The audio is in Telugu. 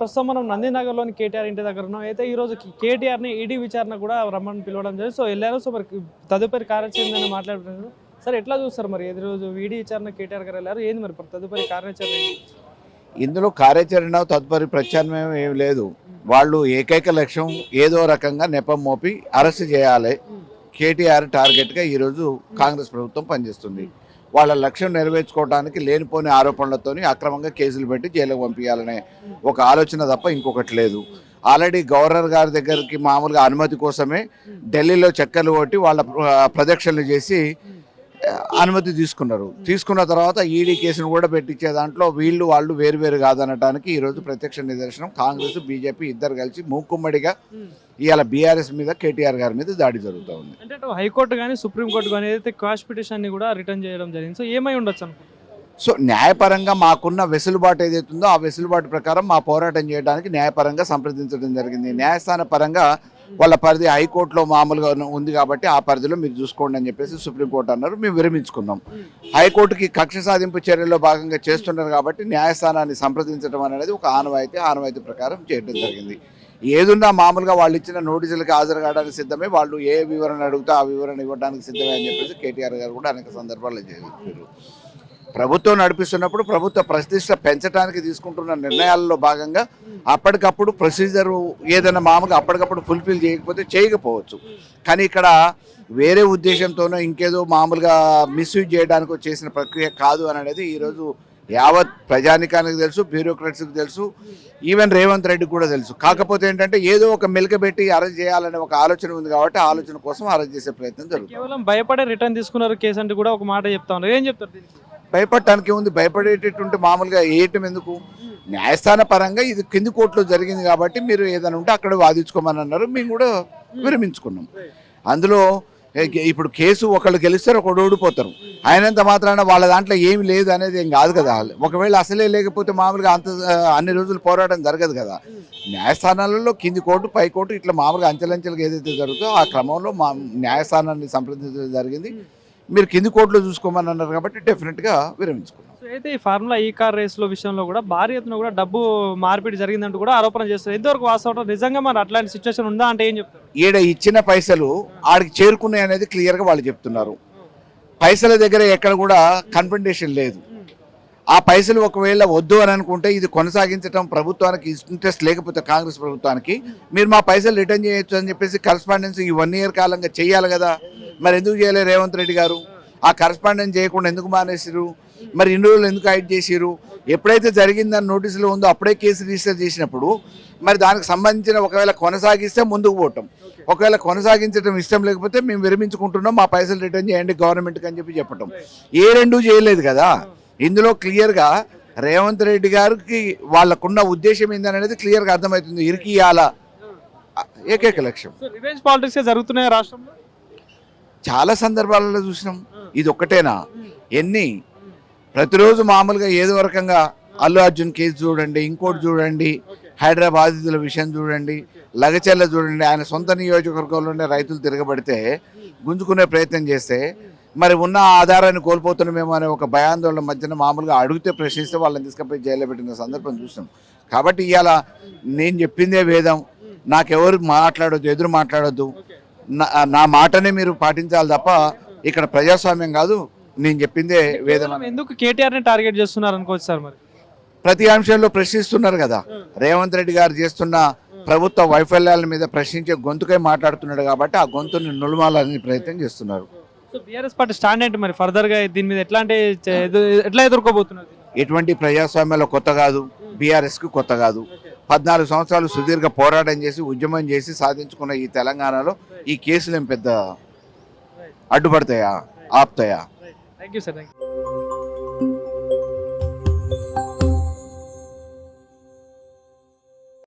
ప్రస్తుతం మనం నందినగర్లోని కేటీఆర్ ఇంటి దగ్గర ఉన్నాం. అయితే ఈ రోజు కేటీఆర్ని ఈడీ విచారణ కూడా రమ్మని పిలవడం జరిగింది. సో వెళ్ళారు. సో మరి తదుపరి కార్యాచరణ మాట్లాడుతున్నారు. సార్ ఎట్లా చూస్తారు మరి ఈ రోజు ఈడీ విచారణ కేటీఆర్ గారు వెళ్ళారు, ఏంది మరి తదుపరి కార్యాచరణ? ఇందులో కార్యాచరణ తదుపరి ప్రత్యామ్నాయం ఏమి లేదు. వాళ్ళు ఏకైక లక్ష్యం ఏదో రకంగా నెపం మోపి అరెస్ట్ చేయాలి. కేటీఆర్ టార్గెట్గా ఈరోజు కాంగ్రెస్ ప్రభుత్వం పనిచేస్తుంది. వాళ్ళ లక్ష్యం నెరవేర్చుకోవడానికి లేనిపోని ఆరోపణలతోని అక్రమంగా కేసులు పెట్టి జైలుకు పంపించాలనే ఒక ఆలోచన తప్ప ఇంకొకటి లేదు. ఆల్రెడీ గవర్నర్ గారి దగ్గరికి మామూలుగా అనుమతి కోసమే ఢిల్లీలో చక్కర్లు కొట్టి వాళ్ళ ప్రదక్షిణలు చేసి అనుమతి తీసుకున్నారు. తీసుకున్న తర్వాత ఈడీ కేసును కూడా పెట్టించే దాంట్లో వాళ్ళు వేరు కాదనడానికి ఈరోజు ప్రత్యక్ష నిదర్శనం. కాంగ్రెస్ బీజేపీ ఇద్దరు కలిసి మూకుమ్మడిగా ఇవాళ బీఆర్ఎస్ మీద కేటీఆర్ గారి మీద దాడి జరుగుతూ ఉంది. అంటే హైకోర్టు కానీ సుప్రీంకోర్టు కానీ ఏదైతే క్వాష్ పిటిషన్ని కూడా రిటర్న్ చేయడం జరిగింది. సో ఏమై ఉండొచ్చు అనుకుంటున్నారు? సో న్యాయపరంగా మాకున్న వెసులుబాటు ఏదైతుందో ఆ వెసులుబాటు ప్రకారం మా పోరాటం చేయడానికి న్యాయపరంగా సంప్రదించడం జరిగింది. న్యాయస్థాన పరంగా వాళ్ళ పరిధి హైకోర్టులో మామూలుగా ఉంది కాబట్టి ఆ పరిధిలో మీరు చూసుకోండి అని చెప్పేసి సుప్రీంకోర్టు అన్నారు. మేము విరమించుకున్నాం. హైకోర్టుకి కక్ష సాధింపు చర్యల్లో భాగంగా చేస్తున్నారు కాబట్టి న్యాయస్థానాన్ని సంప్రదించడం అనేది ఒక ఆనవాయితీ ప్రకారం చేయడం జరిగింది. ఏదున్నా మామూలుగా వాళ్ళు ఇచ్చిన నోటీసులకు హాజరు కావడానికి సిద్ధమే, వాళ్ళు ఏ వివరణ అడుగుతా ఆ వివరణ ఇవ్వడానికి సిద్ధమే అని చెప్పేసి కేటీఆర్ గారు కూడా అనేక సందర్భాల్లో చెప్పారు. ప్రభుత్వం నడిపిస్తున్నప్పుడు ప్రభుత్వ ప్రతిష్ట పెంచడానికి తీసుకుంటున్న నిర్ణయాలలో భాగంగా అప్పటికప్పుడు ప్రొసీజరు ఏదైనా మామూలుగా అప్పటికప్పుడు ఫుల్ఫిల్ చేయకపోవచ్చు. కానీ ఇక్కడ వేరే ఉద్దేశంతోనో ఇంకేదో మామూలుగా మిస్యూజ్ చేయడానికి చేసిన ప్రక్రియ కాదు అనేది ఈరోజు యావత్ ప్రజానికానికి తెలుసు, బ్యూరోక్రాట్స్కి తెలుసు, ఈవెన్ రేవంత్ రెడ్డికి కూడా తెలుసు. కాకపోతే ఏంటంటే ఏదో ఒక మెలికబెట్టి అరెస్ట్ చేయాలనే ఒక ఆలోచన ఉంది కాబట్టి ఆ ఆలోచన కోసం అరెస్ట్ చేసే ప్రయత్నం జరుగుతుంది. కేవలం భయపడే రిటర్న్ తీసుకున్నారు కేసు అంటే కూడా ఒక మాట చెప్తా ఉన్నారు, ఏం చెప్తారు? భయపడటానికి ఉంది, భయపడేటటువంటి మామూలుగా వేయటం ఎందుకు? న్యాయస్థాన పరంగా ఇది కింది కోర్టులో జరిగింది కాబట్టి మీరు ఏదైనా ఉంటే అక్కడ వాదించుకోమని అన్నారు. మేము కూడా విరమించుకున్నాం. అందులో ఇప్పుడు కేసు ఒకళ్ళు గెలుస్తారు, ఒకడు ఓడిపోతారు. అయినంత మాత్రాన వాళ్ళ దాంట్లో ఏమి లేదు అనేది ఏం కాదు కదా. ఒకవేళ అసలే లేకపోతే మామూలుగా అన్ని రోజులు పోరాటం జరగదు కదా. న్యాయస్థానాలలో కింది కోర్టు, పై కోర్టు ఇట్లా మామూలుగా అంచెలంచెలుగా ఏదైతే జరుగుతుందో ఆ క్రమంలో న్యాయస్థానాన్ని సంప్రదించడం జరిగింది. మీరు కింది కోర్టులో చూసుకోమని అన్నారు కాబట్టి డెఫినెట్గా విరమించుకున్నాం. అయితే ఈ ఫార్ములా ఈ కార్ రేస్లో విషయంలో కూడా భారీ ఎత్తున కూడా డబ్బు మార్పిడి జరిగిందంటూ కూడా ఆరోపణ చేస్తారు. ఎంతవరకు వాస్తవం? నిజంగా మరి అట్లాంటి సిచ్యువేషన్ ఉందా అంటే ఏం చెప్తారు? ఈడ ఇచ్చిన పైసలు ఆడికి చేరుకున్నాయి అనేది క్లియర్గా వాళ్ళు చెప్తున్నారు. పైసల దగ్గర ఎక్కడ కూడా కన్ఫంటేషన్ లేదు. ఆ పైసలు ఒకవేళ వద్దు అని అనుకుంటే ఇది కొనసాగించడం ప్రభుత్వానికి ఇంట్రెస్ట్ లేకపోతే కాంగ్రెస్ ప్రభుత్వానికి మీరు మా పైసలు రిటర్న్ చేయొచ్చు అని చెప్పేసి కరస్పాండెన్స్ ఈ 1 year కాలంగా చేయాలి కదా. మరి ఎందుకు చేయలేదు రేవంత్ రెడ్డి గారు? ఆ కరస్పాండెన్స్ చేయకుండా ఎందుకు మానేసారు? మరి ఇన్ని రోజులు ఎందుకు హైడ్ చేసారు? ఎప్పుడైతే జరిగిందని నోటీసులో ఉందో అప్పుడే కేసు రిజిస్టర్ చేసినప్పుడు మరి దానికి సంబంధించిన ఒకవేళ కొనసాగిస్తే ముందుకు పోవటం, ఒకవేళ కొనసాగించడం ఇష్టం లేకపోతే మేము విరమించుకుంటున్నాం, మా పైసలు రిటర్న్ చేయండి గవర్నమెంట్కి అని చెప్పటం. ఏ రెండూ చేయలేదు కదా. ఇందులో క్లియర్గా రేవంత్ రెడ్డి గారికి వాళ్ళకున్న ఉద్దేశం ఏందనేది క్లియర్గా అర్థమవుతుంది. ఇరికియాల ఏకైక లక్ష్యం. రివెంజ్ పాలిటిక్స్ జరుగుతున్నాయి రాష్ట్రంలో, చాలా సందర్భాలలో చూసినాం. ఇది ఒక్కటేనా? ప్రతిరోజు మామూలుగా ఏదో రకంగా అల్లు అర్జున్ కేసు చూడండి, ఇంకోటి చూడండి, హైదరాబాద్ విషయం చూడండి, లగచెల్ల చూడండి. ఆయన సొంత నియోజకవర్గంలోనే రైతులు తిరగబడితే గుంజుకునే ప్రయత్నం చేస్తే మరి ఉన్న ఆధారాన్ని కోల్పోతున్నామేమో అనే ఒక భయాందోళన మధ్యన మామూలుగా అడిగితే ప్రశ్నిస్తే వాళ్ళని తీసుకుపోయి జైల్లో పెట్టిన సందర్భం చూసినాం. కాబట్టి ఇవాళ నేను చెప్పిందే వేదం, నాకెవరు మాట్లాడొద్దు, ఎదురు మాట్లాడొద్దు, నా మాటనే మీరు పాటించాలి తప్ప ఇక్కడ ప్రజాస్వామ్యం కాదు. నేను చెప్పిందే వేదం. ఎందుకు కేటీఆర్ని టార్గెట్ చేస్తున్నారు అనుకోవచ్చు సార్? మరి ప్రతి అంశంలో ప్రశ్నిస్తున్నారు కదా. రేవంత్ రెడ్డి గారు చేస్తున్న ప్రభుత్వ వైఫల్యాల మీద ప్రశ్నించే గొంతుకై మాట్లాడుతున్నాడు కాబట్టి ఆ గొంతుని నులుమాలని ప్రయత్నం చేస్తున్నారు. సో బీఆర్ఎస్ పార్టీ స్టాండ్ ఏంటి మరి ఫర్దర్ గా దీని మీద ఎట్లా ఎదుర్కోబోతున్నారు? ఎటువంటి ప్రజాస్వామ్యంలో కొత్త కాదు, బీఆర్ఎస్కి కొత్త కాదు. 14 సంవత్సరాలు సుదీర్ఘ పోరాటం చేసి ఉద్యమం చేసి సాధించుకున్న ఈ తెలంగాణలో ఈ కేసులు ఏం పెద్ద అడ్డుపడతాయా, ఆపుతాయా? Thank you sir.